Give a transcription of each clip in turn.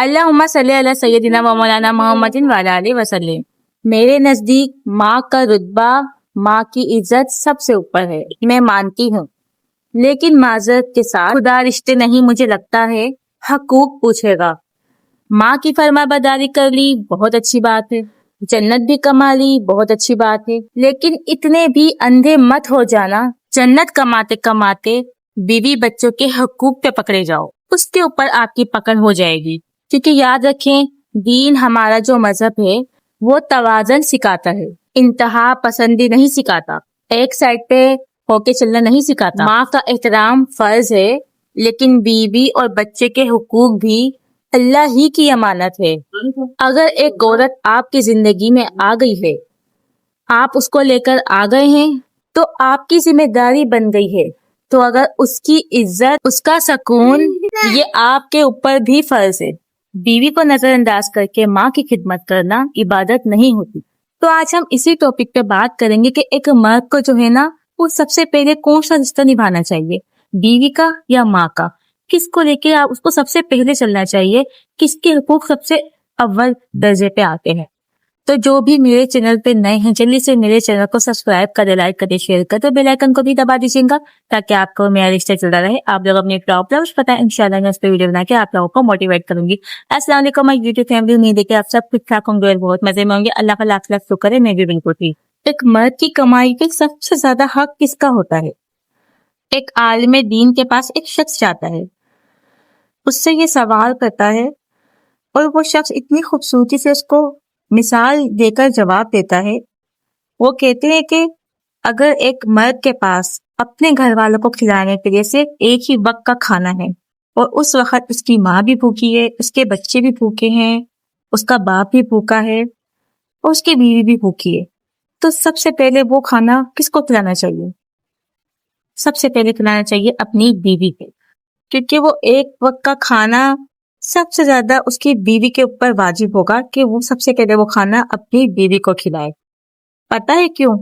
اللہم صلی علی سیدنا و مولانا محمد وعلی آلہ وسلم۔ میرے نزدیک ماں کا رتبہ، ماں کی عزت سب سے اوپر ہے، میں مانتی ہوں، لیکن معذرت کے ساتھ خدا رشتے نہیں، مجھے لگتا ہے حقوق پوچھے گا۔ ماں کی فرما برداری کر لی، بہت اچھی بات ہے، جنت بھی کما لی، بہت اچھی بات ہے، لیکن اتنے بھی اندھے مت ہو جانا جنت کماتے کماتے بیوی بچوں کے حقوق پہ پکڑے جاؤ، اس کے اوپر آپ کی پکڑ ہو جائے گی۔ کیونکہ یاد رکھیں، دین ہمارا جو مذہب ہے وہ توازن سکھاتا ہے، انتہا پسندی نہیں سکھاتا، ایک سائڈ پہ ہو کے چلنا نہیں سکھاتا۔ ماں کا احترام فرض ہے، لیکن بیوی اور بچے کے حقوق بھی اللہ ہی کی امانت ہے۔ اگر ایک عورت آپ کی زندگی میں آ گئی ہے، آپ اس کو لے کر آ گئے ہیں، تو آپ کی ذمہ داری بن گئی ہے، تو اگر اس کی عزت، اس کا سکون، یہ آپ کے اوپر بھی فرض ہے۔ بیوی کو نظر انداز کر کے ماں کی خدمت کرنا عبادت نہیں ہوتی۔ تو آج ہم اسی ٹاپک پہ بات کریں گے کہ ایک مرد کو جو ہے نا، وہ سب سے پہلے کون سا رشتہ نبھانا چاہیے، بیوی کا یا ماں کا، کس کو لے کے آپ اس کو سب سے پہلے چلنا چاہیے، کس کے حقوق سب سے اول درجے پہ آتے ہیں۔ تو جو بھی میرے چینل پہ نئے ہیں، جلدی سے میرے چینل کو سبسکرائب کرے، لائک کرے، شیئر کرے، تو بیل آئیکن کو بھی دبا دیجیے گا تاکہ آپ کو میرا رشتہ چلتا رہے۔ آپ لوگ اپنے پرابلمس پتہ ہے، انشاءاللہ میں اس پہ ویڈیو بنا کے آپ لوگوں کو موٹیویٹ کروں گی۔ السلام علیکم مائی یوٹیوب فیملی، امید ہے کہ آپ سب ٹھیک ٹھاک ہوں گے اور بہت مزے میں ہوں گے۔ اللہ کا لاکھ لاکھ شکر ہے، میں بھی بالکل ٹھیک۔ ایک مرد کی کمائی کے سب سے زیادہ حق کس کا ہوتا ہے؟ ایک عالم دین کے پاس ایک شخص جاتا ہے، اس سے یہ سوال کرتا ہے، اور وہ شخص اتنی خوبصورتی سے اس کو مثال دے کر جواب دیتا ہے۔ وہ کہتے ہیں کہ اگر ایک مرد کے پاس اپنے گھر والوں کو کھلانے کے لیے صرف ایک ہی وقت کا کھانا ہے، اور اس وقت اس کی ماں بھی بھوکی ہے، اس کے بچے بھی بھوکے ہیں، اس کا باپ بھی بھوکا ہے، اور اس کی بیوی بھی بھوکی ہے، تو سب سے پہلے وہ کھانا کس کو کھلانا چاہیے؟ سب سے پہلے کھلانا چاہیے اپنی بیوی کو، کیونکہ وہ ایک وقت کا کھانا سب سے زیادہ اس کی بیوی کے اوپر واجب ہوگا کہ وہ سب سے پہلے وہ کھانا اپنی بیوی کو کھلائے۔ پتہ ہے کیوں؟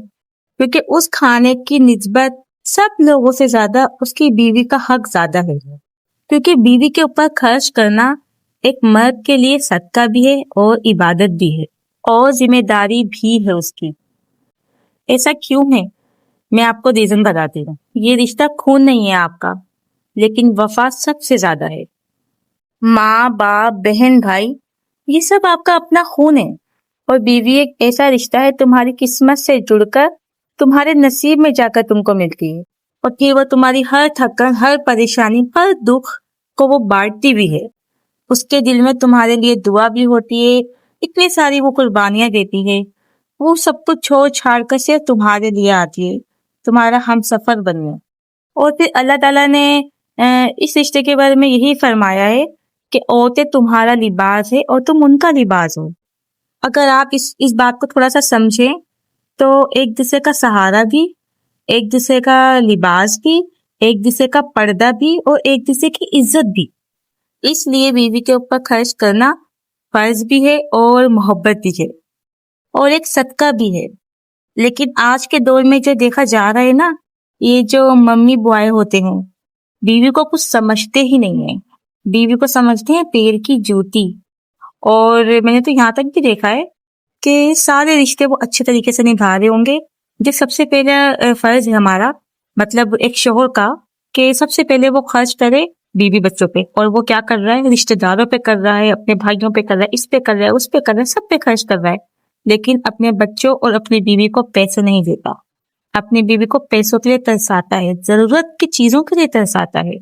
کیونکہ اس کھانے کی نسبت سب لوگوں سے زیادہ اس کی بیوی کا حق زیادہ ہے، کیونکہ بیوی کے اوپر خرچ کرنا ایک مرد کے لیے صدقہ بھی ہے اور عبادت بھی ہے اور ذمہ داری بھی ہے اس کی۔ ایسا کیوں ہے؟ میں آپ کو ریزن بتاتی ہوں۔ یہ رشتہ خون نہیں ہے آپ کا، لیکن وفا سب سے زیادہ ہے۔ ماں، باپ، بہن، بھائی، یہ سب آپ کا اپنا خون ہے، اور بیوی ایک ایسا رشتہ ہے تمہاری قسمت سے جڑ کر تمہارے نصیب میں جا کر تم کو ملتی ہے، اور پھر وہ تمہاری ہر تھکن، ہر پریشانی، ہر دکھ کو وہ بانٹتی بھی ہے۔ اس کے دل میں تمہارے لیے دعا بھی ہوتی ہے، اتنی ساری وہ قربانیاں دیتی ہے، وہ سب کچھ چھوڑ چھاڑ کر صرف تمہارے لیے آتی ہے، تمہارا ہم سفر بننے۔ اور پھر اللہ تعالیٰ نے اس رشتے کے بارے میں یہی فرمایا ہے کہ عورتیں تمہارا لباس ہے اور تم ان کا لباس ہو۔ اگر آپ اس بات کو تھوڑا سا سمجھیں تو ایک دوسرے کا سہارا بھی، ایک دوسرے کا لباس بھی، ایک دوسرے کا پردہ بھی، اور ایک دوسرے کی عزت بھی۔ اس لیے بیوی کے اوپر خرچ کرنا فرض بھی ہے اور محبت بھی ہے اور ایک صدقہ بھی ہے۔ لیکن آج کے دور میں جو دیکھا جا رہا ہے نا، یہ جو ممی بوائے ہوتے ہیں، بیوی کو کچھ سمجھتے ہی نہیں ہیں، بیوی کو سمجھتے ہیں پیر کی جوتی۔ اور میں نے تو یہاں تک بھی دیکھا ہے کہ سارے رشتے وہ اچھے طریقے سے نبھا رہے ہوں گے۔ جو سب سے پہلا فرض ہے ہمارا، مطلب ایک شوہر کا، کہ سب سے پہلے وہ خرچ کرے بیوی بچوں پہ، اور وہ کیا کر رہا ہے؟ رشتے داروں پہ کر رہا ہے، اپنے بھائیوں پہ کر رہا ہے، اس پہ کر رہا ہے، اس پہ کر رہا ہے، سب پہ خرچ کر رہا ہے، لیکن اپنے بچوں اور اپنی بیوی کو پیسے نہیں دیتا، اپنی بیوی کو پیسوں کے لیے ترساتا ہے، ضرورت کی چیزوں کے لیے ترساتا ہے۔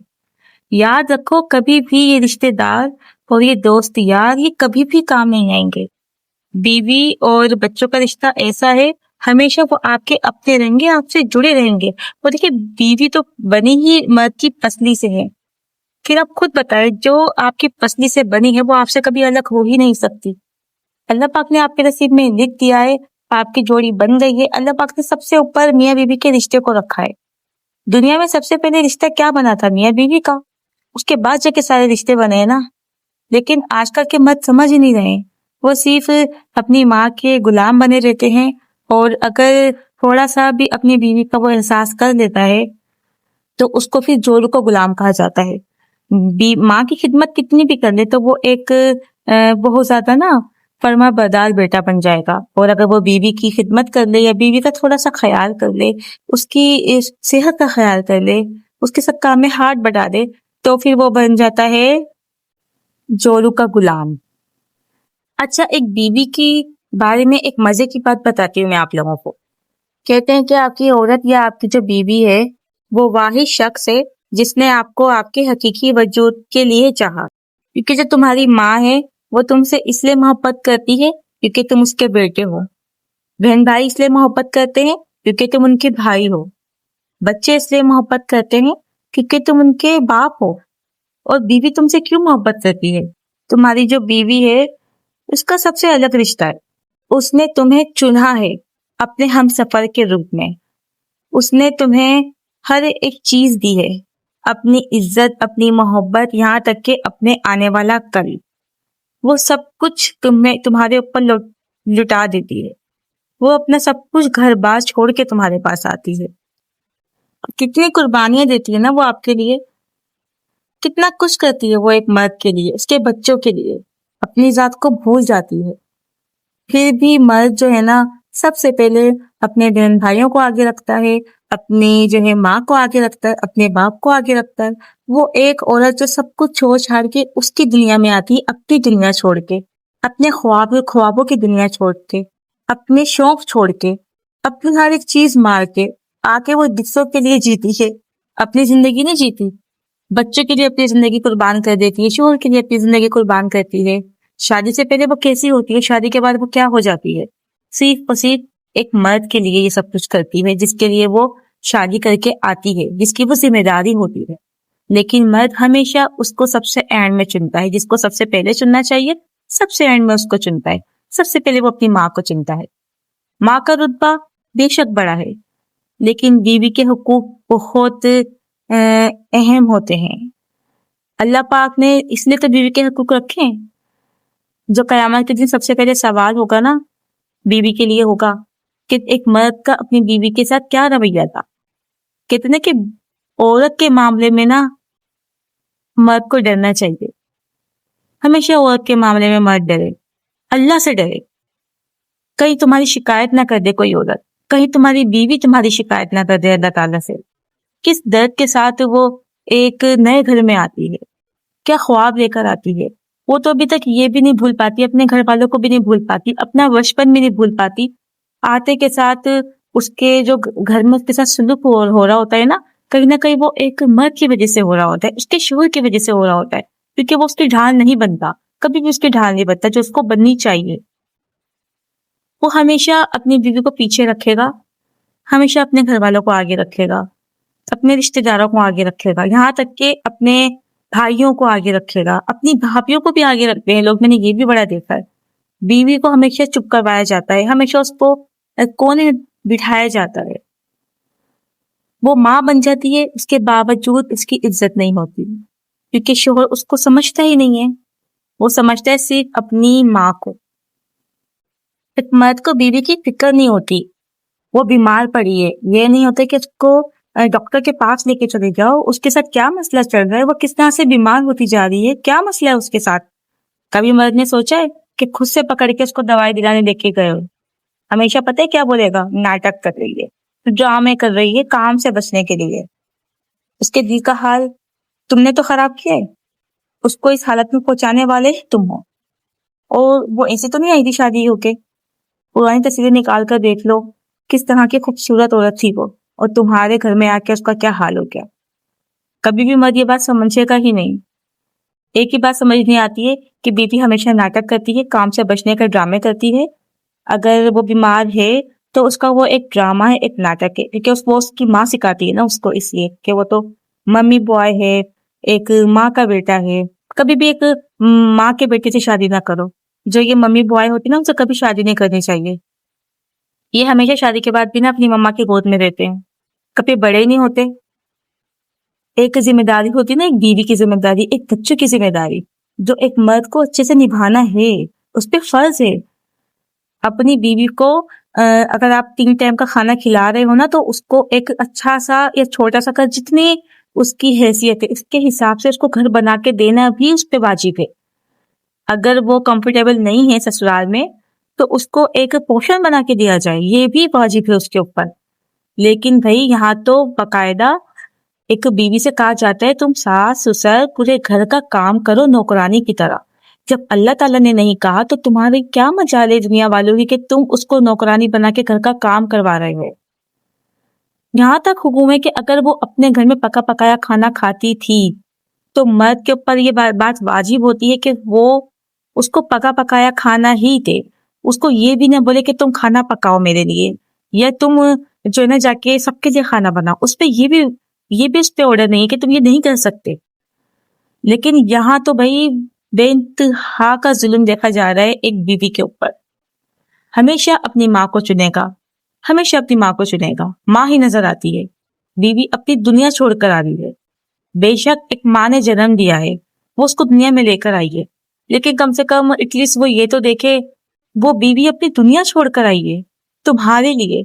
یاد رکھو، کبھی بھی یہ رشتے دار اور یہ دوست یار یہ کبھی بھی کام نہیں آئیں گے۔ بیوی اور بچوں کا رشتہ ایسا ہے، ہمیشہ وہ آپ کے اپنے رہیں گے، آپ سے جڑے رہیں گے۔ اور دیکھیں، بیوی تو بنی ہی مرد کی پسلی سے ہے، پھر آپ خود بتائیں، جو آپ کی پسلی سے بنی ہے وہ آپ سے کبھی الگ ہو ہی نہیں سکتی۔ اللہ پاک نے آپ کے نصیب میں لکھ دیا ہے، آپ کی جوڑی بن گئی ہے۔ اللہ پاک نے سب سے اوپر میاں بیوی کے رشتے کو رکھا ہے۔ دنیا میں سب سے پہلے رشتہ کیا بنا تھا؟ میاں بیوی کا، اس کے بعد جا کے سارے رشتے بنے ہیں نا۔ لیکن آج کل کے مرد سمجھ ہی نہیں رہے، وہ صرف اپنی ماں کے غلام بنے رہتے ہیں، اور اگر تھوڑا سا بھی اپنی بیوی کا وہ احساس کر لیتا ہے تو اس کو پھر جور کو غلام کہا جاتا ہے۔ ماں کی خدمت کتنی بھی کر لے تو وہ ایک بہت زیادہ نا فرما بردار بیٹا بن جائے گا. اور اگر وہ بیوی کی خدمت کر لے یا بیوی کا تھوڑا سا خیال کر لے، اس کی صحت کا خیال کر لے، اس کے سب کام میں ہاتھ بٹا دے، تو پھر وہ بن جاتا ہے جورو کا غلام. اچھا، ایک بیوی کی بارے میں ایک مزے کی بات بتاتی ہوں میں آپ لوگوں کو. کہتے ہیں کہ آپ کی عورت یا آپ کی جو بیوی ہے وہ واحد شخص ہے جس نے آپ کو آپ کے حقیقی وجود کے لیے چاہا. کیونکہ جو تمہاری ماں ہے وہ تم سے اس لیے محبت کرتی ہے کیونکہ تم اس کے بیٹے ہو. بہن بھائی اس لیے محبت کرتے ہیں کیونکہ تم ان کے بھائی ہو. بچے اس لیے محبت کرتے ہیں کیونکہ تم ان کے باپ ہو. اور بیوی تم سے کیوں محبت کرتی ہے؟ تمہاری جو بیوی ہے اس کا سب سے الگ رشتہ ہے. اس نے تمہیں چنا ہے اپنے ہم سفر کے روپ میں. اس نے تمہیں ہر ایک چیز دی ہے، اپنی عزت، اپنی محبت، یہاں تک کہ اپنے آنے والا کل. وہ سب کچھ تمہارے اوپر لٹا دیتی ہے. وہ اپنا سب کچھ گھر بار چھوڑ کے تمہارے پاس آتی ہے. کتنی قربانیاں دیتی ہے نا وہ آپ کے لیے، کتنا کچھ کرتی ہے وہ ایک مرد کے لیے، اس کے بچوں کے لیے. اپنی ذات کو بھول جاتی ہے. پھر بھی مرد جو ہے نا سب سے پہلے اپنے بہن بھائیوں کو آگے رکھتا ہے، اپنی جو ہے ماں کو آگے رکھتا ہے، اپنے باپ کو آگے رکھتا ہے. وہ ایک عورت جو سب کچھ چھوڑ چھاڑ کے اس کی دنیا میں آتی ہے، اپنی دنیا چھوڑ کے، اپنے خوابوں کی دنیا چھوڑ کے، اپنے شوق چھوڑ کے، اپنی ہر ایک چیز مار کے آ کے وہ دوسروں کے لیے جیتی ہے. اپنی زندگی نہیں جیتی، بچوں کے لیے اپنی زندگی قربان کر دیتی ہے، شوہر کے لیے اپنی زندگی قربان کرتی ہے. شادی سے پہلے وہ کیسی ہوتی ہے، شادی کے بعد وہ کیا ہو جاتی ہے. صرف اور صرف ایک مرد کے لیے یہ سب کچھ کرتی ہے، جس کے لیے وہ شادی کر کے آتی ہے، جس کی وہ ذمہ داری ہوتی ہے. لیکن مرد ہمیشہ اس کو سب سے اینڈ میں چنتا ہے، جس کو سب سے پہلے چننا چاہیے سب سے اینڈ میں اس کو چنتا ہے. سب سے پہلے وہ اپنی ماں کو چنتا ہے. ماں کا رتبہ بے شک بڑا ہے، لیکن بیوی کے حقوق بہت اہم ہوتے ہیں. اللہ پاک نے اس لیے تو بیوی کے حقوق رکھے ہیں. جو قیامت کے دن سب سے پہلے سوال ہوگا نا بیوی کے لیے ہوگا کہ ایک مرد کا اپنی بیوی کے ساتھ کیا رویہ تھا. کہتے ہیں کہ عورت کے معاملے میں نا مرد کو ڈرنا چاہیے. ہمیشہ عورت کے معاملے میں مرد ڈرے، اللہ سے ڈرے. کہیں تمہاری شکایت نہ کر دے کوئی عورت، کہیں تمہاری بیوی تمہاری شکایت نہ کر دے اللہ تعالیٰ سے. کس درد کے ساتھ وہ ایک نئے گھر میں آتی ہے، کیا خواب لے کر آتی ہے. وہ تو ابھی تک یہ بھی نہیں بھول پاتی، اپنے گھر والوں کو بھی نہیں بھول پاتی، اپنا بچپن بھی نہیں بھول پاتی. آتے کے ساتھ اس کے جو گھر میں اس کے ساتھ سلوک ہو رہا ہوتا ہے نا، کہیں نہ کہیں وہ ایک مرد کی وجہ سے ہو رہا ہوتا ہے، اس کے شوہر کی وجہ سے ہو رہا ہوتا ہے. کیونکہ وہ اس کی ڈھال نہیں بنتا، کبھی بھی اس کی ڈھال نہیں بنتا جو اس کو بننی چاہیے. وہ ہمیشہ اپنی بیوی کو پیچھے رکھے گا، ہمیشہ اپنے گھر والوں کو آگے رکھے گا، اپنے رشتہ داروں کو آگے رکھے گا، یہاں تک کہ اپنے بھائیوں کو آگے رکھے گا، اپنی بھابھیوں کو بھی آگے رکھتے ہیں لوگ. میں نے یہ بھی بڑا دیکھا ہے. بیوی کو ہمیشہ چپ کروایا جاتا ہے، ہمیشہ اس کو کونے بٹھایا جاتا ہے. وہ ماں بن جاتی ہے، اس کے باوجود اس کی عزت نہیں ہوتی، کیونکہ شوہر اس کو سمجھتا ہی نہیں ہے. وہ سمجھتا ہے صرف اپنی ماں کو. ایک مرد کو بیوی کی فکر نہیں ہوتی. وہ بیمار پڑی ہے، یہ نہیں ہوتا کہ اس کو ڈاکٹر کے پاس لے کے چلے جاؤ، اس کے ساتھ کیا مسئلہ چل رہا ہے، وہ کس طرح سے بیمار ہوتی جا رہی ہے، کیا مسئلہ ہے اس کے ساتھ. کبھی مرد نے سوچا ہے کہ خود سے پکڑ کے اس کو دوائی دلانے لے کے گئے ہو؟ ہمیشہ پتہ ہے کیا بولے گا، ناٹک کر رہی ہے، ڈرامے کر رہی ہے کام سے بچنے کے لیے. اس کے دل کا حال تم نے تو خراب کیا ہے، اس کو اس حالت میں پہنچانے والے تم ہو. اور وہ ایسے تو نہیں آئی تھی شادی ہو کے. پرانی تصویریں نکال کر دیکھ لو کس طرح کی خوبصورت عورت تھی وہ، اور تمہارے گھر میں آ کے اس کا کیا حال ہو گیا. کبھی بھی مرد یہ بات سمجھے گا ہی نہیں. ایک ہی بات سمجھنی آتی ہے کہ بیوی ہمیشہ ناٹک کرتی ہے، کام سے بچنے کا ڈرامے کرتی ہے. اگر وہ بیمار ہے تو اس کا وہ ایک ڈرامہ ہے، ایک ناٹک ہے، کیونکہ وہ اس کی ماں سکھاتی ہے نا اس کو، اس لیے کہ وہ تو ممی بوائے ہے، ایک ماں کا بیٹا ہے. کبھی بھی ایک ماں کے بیٹے سے شادی نہ کرو. جو یہ ممی بوائے ہوتی ہے نا ان سے کبھی شادی نہیں کرنی چاہیے. یہ ہمیشہ شادی کے بعد بھی نا اپنی مما کی گود میں رہتے ہیں، کبھی بڑے ہی نہیں ہوتے. ایک ذمہ داری ہوتی نا، ایک بیوی کی ذمہ داری، ایک بچوں کی ذمہ داری، جو ایک مرد کو اچھے سے نبھانا ہے، اس پہ فرض ہے. اپنی بیوی کو اگر آپ 3 ٹائم کا کھانا کھلا رہے ہو نا تو اس کو ایک اچھا سا یا چھوٹا سا جتنی اس کی حیثیت ہے، اس کے حساب سے اس کو گھر بنا کے دینا بھی اس پہ واجب ہے. اگر وہ کمفرٹیبل نہیں ہے سسرال میں تو اس کو ایک پوشن بنا کے دیا جائے، یہ بھی واجب ہے اس کے اوپر. لیکن بھائی یہاں تو باقاعدہ ایک بیوی سے کہا جاتا ہے تم ساس سسر پورے گھر کا کام کرو نوکرانی کی طرح. جب اللہ تعالیٰ نے نہیں کہا تو تمہاری کیا مجال ہے دنیا والوں کی کہ تم اس کو نوکرانی بنا کے گھر کا کام کروا رہے ہو. یہاں تک حکم ہے کہ اگر وہ اپنے گھر میں پکا پکایا کھانا کھاتی تھی تو مرد کے اوپر یہ بات واجب ہوتی ہے کہ وہ اس کو پکا پکایا کھانا ہی دے. اس کو یہ بھی نہ بولے کہ تم کھانا پکاؤ میرے لیے، یا تم جو ہے نا جا کے سب کے لیے کھانا بناؤ. اس پہ یہ بھی اس پہ آرڈر نہیں ہے کہ تم یہ نہیں کر سکتے. لیکن یہاں تو بھائی بے انتہا کا ظلم دیکھا جا رہا ہے ایک بیوی کے اوپر. ہمیشہ اپنی ماں کو چنے گا، ہمیشہ اپنی ماں کو چنے گا. ماں ہی نظر آتی ہے. بیوی اپنی دنیا چھوڑ کر آ رہی ہے. بے شک ایک ماں نے جنم دیا ہے، وہ اس کو دنیا میں لے کر آئی ہے، لیکن کم سے کم ایٹ لیسٹ وہ یہ تو دیکھے وہ بیوی اپنی دنیا چھوڑ کر آئی ہے تمہارے لیے.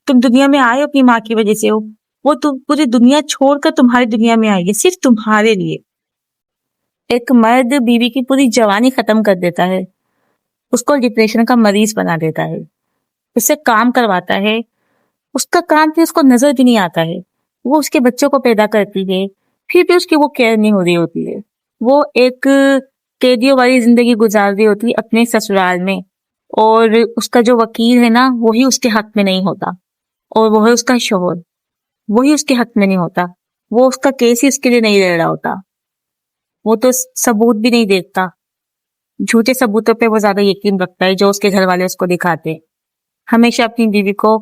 تم دنیا میں آئے اپنی ماں کی وجہ سے ہو، وہ تم پوری دنیا چھوڑ کر تمہاری دنیا میں آئی ہے صرف تمہارے لیے. ایک مرد بیوی کی پوری جوانی ختم کر دیتا ہے، اس کو ڈپریشن کا مریض بنا دیتا ہے، اس سے کام کرواتا ہے. اس کا کام پھر اس کو نظر بھی نہیں آتا ہے. وہ اس کے بچوں کو پیدا کرتی ہے، پھر بھی اس کی وہ کیئر نہیں ہو رہی ہوتی ہے. وہ ایک قیدیوں والی زندگی گزار رہی ہوتی ہے اپنے سسرال میں، اور اس کا جو وکیل ہے نا وہی اس کے حق میں نہیں ہوتا، اور وہ ہے اس کا شوہر، وہی اس کے حق میں نہیں ہوتا. وہ اس کا کیس ہی اس کے لیے نہیں لڑ رہا ہوتا. وہ تو ثبوت بھی نہیں دیکھتا، جھوٹے ثبوتوں پہ وہ زیادہ یقین رکھتا ہے جو اس کے گھر والے اس کو دکھاتے. ہمیشہ اپنی بیوی کو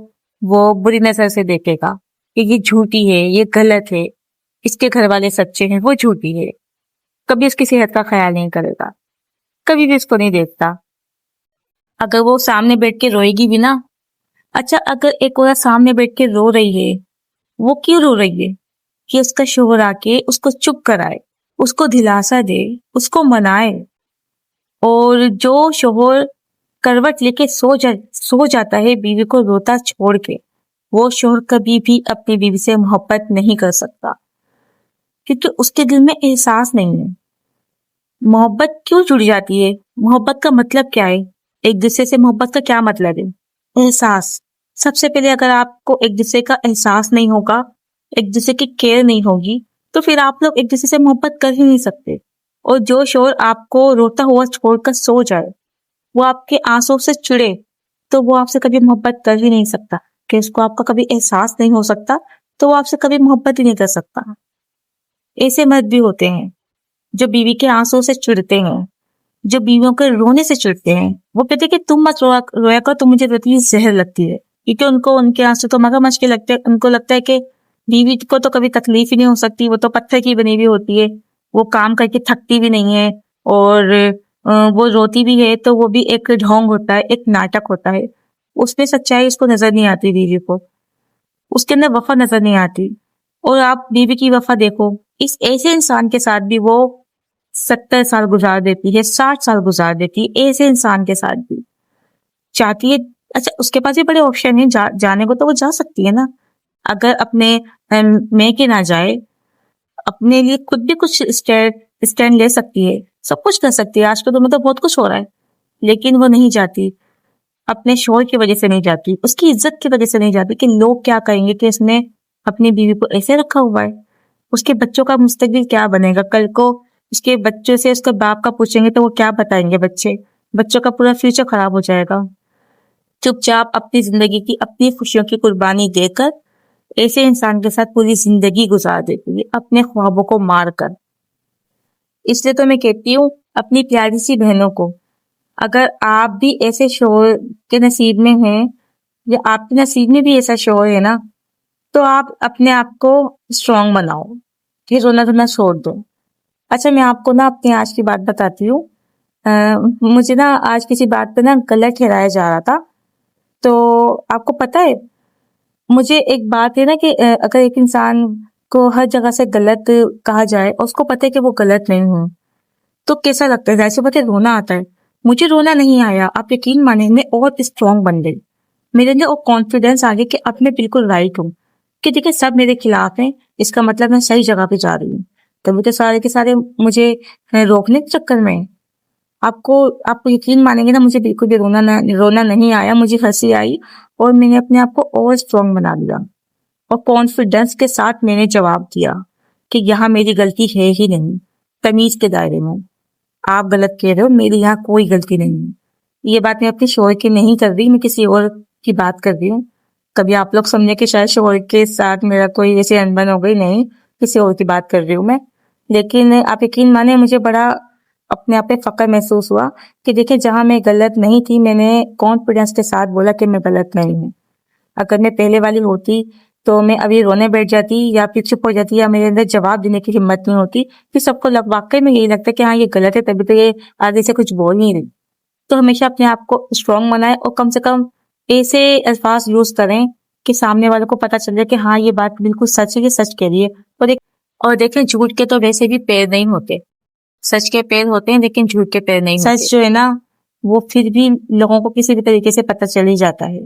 وہ بری نظر سے دیکھے گا کہ یہ جھوٹی ہے، یہ غلط ہے، اس کے گھر والے سچے ہیں، وہ جھوٹی ہے. کبھی اس کی صحت کا خیال نہیں کرے گا، کبھی بھی اس کو نہیں دیکھتا. اگر وہ سامنے بیٹھ کے روئے گی بھی نا، اچھا اگر ایک عورت سامنے بیٹھ کے رو رہی ہے، وہ کیوں رو رہی ہے؟ کہ اس کا شوہر آ کے اس کو چپ کرائے، اس کو دلاسا دے، اس کو منائے. اور جو شوہر کروٹ لے کے سو جاتا ہے بیوی کو روتا چھوڑ کے، وہ شوہر کبھی بھی اپنی بیوی سے محبت نہیں کر سکتا، کیونکہ اس کے دل میں احساس نہیں ہے. محبت کیوں جڑ جاتی ہے؟ محبت کا مطلب کیا ہے؟ ایک دوسرے سے محبت کا کیا مطلب ہے؟ احساس. سب سے پہلے اگر آپ کو ایک دوسرے کا احساس نہیں ہوگا، ایک دوسرے کی کیئر نہیں ہوگی، تو پھر آپ لوگ ایک دوسرے سے محبت کر ہی نہیں سکتے. اور جو شوہر آپ کو روتا ہوا چھوڑ کر سو جائے، وہ آپ کے آنسوں سے چڑے، تو وہ آپ سے کبھی محبت کر ہی نہیں سکتا. کہ اس کو آپ کا کبھی احساس نہیں ہو سکتا تو وہ آپ سے کبھی محبت ہی نہیں کر سکتا. ایسے مرد بھی ہوتے ہیں جو بیوی کے آنسوں سے چڑتے ہیں، جو بیویوں کے رونے سے چڑتے ہیں. وہ کہتے کہ تم مت رویا کر، تم مجھے روتی زہر لگتی ہے. کیونکہ ان کو ان کے آنسو تو مگا مچ کے لگتے ہیں. ان کو لگتا ہے کہ بیوی کو تو کبھی تکلیف ہی نہیں ہو سکتی، وہ تو پتھر کی بنی ہوئی ہوتی ہے، وہ کام کر کے تھکتی بھی نہیں ہے، اور وہ روتی بھی ہے تو وہ بھی ایک ڈھونگ ہوتا ہے، ایک ناٹک ہوتا ہے. اس میں سچائی اس کو نظر نہیں آتی، بیوی کو اس کے اندر وفا نظر نہیں آتی. اور آپ بیوی کی وفا دیکھو، اس ایسے انسان کے ساتھ بھی وہ 70 سال گزار دیتی ہے، 60 سال گزار دیتی ہے. ایسے انسان کے ساتھ بھی چاہتی ہے. اچھا اس کے پاس بھی بڑے آپشن ہیں، جانے کو تو وہ جا سکتی ہے نا. اگر اپنے میں کے نہ جائے، اپنے لیے خود بھی کچھ اسٹینڈ لے سکتی ہے، سب کچھ کر سکتی ہے. آج کے دور میں تو بہت کچھ ہو رہا ہے، لیکن وہ نہیں جاتی. اپنے شوہر کی وجہ سے نہیں جاتی، اس کی عزت کی وجہ سے نہیں جاتی کہ لوگ کیا کہیں گے کہ اس نے اپنی بیوی کو ایسے رکھا ہوا ہے. اس کے بچوں کا مستقبل کیا بنے گا؟ کل کو اس کے بچوں سے اس کے باپ کا پوچھیں گے تو وہ کیا بتائیں گے؟ بچوں کا پورا فیوچر خراب ہو جائے گا. چپ چاپ اپنی زندگی کی، اپنی خوشیوں کی قربانی دے کر ایسے انسان کے ساتھ پوری زندگی گزار دیتی ہے، اپنے خوابوں کو مار کر. اس لیے تو میں کہتی ہوں اپنی پیاری سی بہنوں کو، اگر آپ بھی ایسے شوہر کے نصیب میں ہیں، یا آپ کے نصیب میں بھی ایسا شوہر ہے نا، تو آپ اپنے آپ کو اسٹرانگ بناؤ، یہ رونا دھونا چھوڑ دو. اچھا میں آپ کو نا اپنی آج کی بات بتاتی ہوں. مجھے نا آج کسی بات پہ نا غلط ٹھہرایا جا رہا تھا. تو آپ کو پتا ہے، مجھے ایک بات ہے نا کہ اگر ایک انسان کو ہر جگہ سے غلط کہا جائے اور اس کو پتا ہے کہ وہ غلط نہیں ہوں، تو کیسا لگتا ہے؟ ایسے بات ہے، رونا آتا ہے. مجھے رونا نہیں آیا، آپ یقین مانیں، میں اور اسٹرانگ بن گئی. میرے اندر اور کانفیڈینس آ گیا کہ اب میں بالکل رائٹ ہوں. کہ دیکھیں سب میرے خلاف ہیں، اس کا مطلب میں صحیح جگہ پہ جا رہی ہوں، تبھی تو سارے کے سارے مجھے روکنے کے چکر میں۔ آپ کو یقین مانیں گے نا، مجھے بالکل بھی رونا نہیں آیا، مجھے ہنسی آئی، اور میں نے اپنے آپ کو اور اسٹرانگ بنا لیا، اور کانفیڈنس کے ساتھ میں نے جواب دیا کہ یہاں میری غلطی ہے ہی نہیں، تمیز کے دائرے میں آپ غلط کہہ رہے ہو، میری یہاں کوئی غلطی نہیں ہے۔ یہ بات میں اپنے شوہر کی نہیں کر رہی، میں کسی اور کی بات کر رہی ہوں۔ کبھی آپ لوگ سمجھے کہ شاید شوہر کے ساتھ میرا کوئی ایسی انبن ہو گئی، نہیں، کسی اور کی بات کر رہی ہوں میں۔ لیکن آپ یقین مانیں، مجھے بڑا اپنے آپ پہ فخر محسوس ہوا کہ دیکھیں جہاں میں غلط نہیں تھی، میں نے کانفیڈنس کے ساتھ بولا کہ میں غلط نہیں ہوں۔ اگر میں پہلے والی ہوتی تو میں ابھی رونے بیٹھ جاتی یا پھر چپ ہو جاتی، یا میرے اندر جواب دینے کی ہمت نہیں ہوتی، پھر سب کو واقعی میں یہی لگتا ہے کہ ہاں یہ غلط ہے، تبھی تو یہ آگے سے کچھ بول نہیں رہی۔ تو ہمیشہ اپنے آپ کو اسٹرانگ بنائیں، اور کم سے کم ایسے الفاظ یوز کریں کہ سامنے والوں کو پتا چل جائے کہ ہاں یہ بات بالکل سچ ہے، یہ سچ کہہ رہی ہے۔ اور دیکھیں جھوٹ کے تو ویسے بھی پیر نہیں ہوتے، سچ کے پیر ہوتے ہیں لیکن جھوٹ کے پیر نہیں ہوتے۔ سچ جو ہے نا وہ پھر بھی لوگوں کو کسی بھی طریقے سے پتہ چل ہی جاتا ہے۔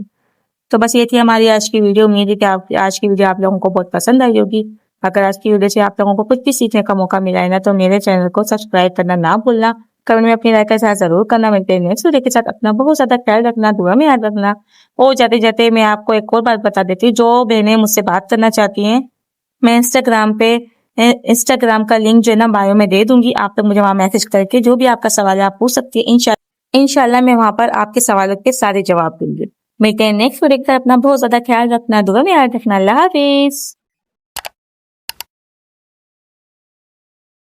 تو بس یہ تھی ہماری آج کی ویڈیو۔ امید ہے کہ آج کی ویڈیو آپ لوگوں کو بہت پسند آئی ہوگی۔ اگر آج کی ویڈیو سے آپ لوگوں کو کچھ بھی سیکھنے کا موقع ملا ہے نا، تو میرے چینل کو سبسکرائب کرنا نہ بھولنا، کمنٹ میں اپنی رائے کا اظہار ضرور کرنا۔ ملتے ہیں نیکسٹ ویڈیو کے ساتھ، اپنا بہت زیادہ خیال رکھنا، دعا میں یاد رکھنا۔ اور جاتے جاتے میں آپ کو ایک اور بات بتا دیتی ہوں، جو بہنیں مجھ سے بات کرنا چاہتی ہیں، میں انسٹاگرام کا لنک جو ہے نا بایو میں دے دوں گی، آپ تک مجھے وہاں میسج کر کے جو بھی آپ کا سوال ہے آپ پوچھ سکتی ہیں۔ انشاءاللہ میں وہاں پر آپ کے سوالوں کے سارے جواب دوں گی۔ ملتے ہیں نیکسٹ ویڈیو کے ساتھ، اپنا بہت زیادہ خیال رکھنا، دعا میں یاد رکھنا۔ اللہ حافظ۔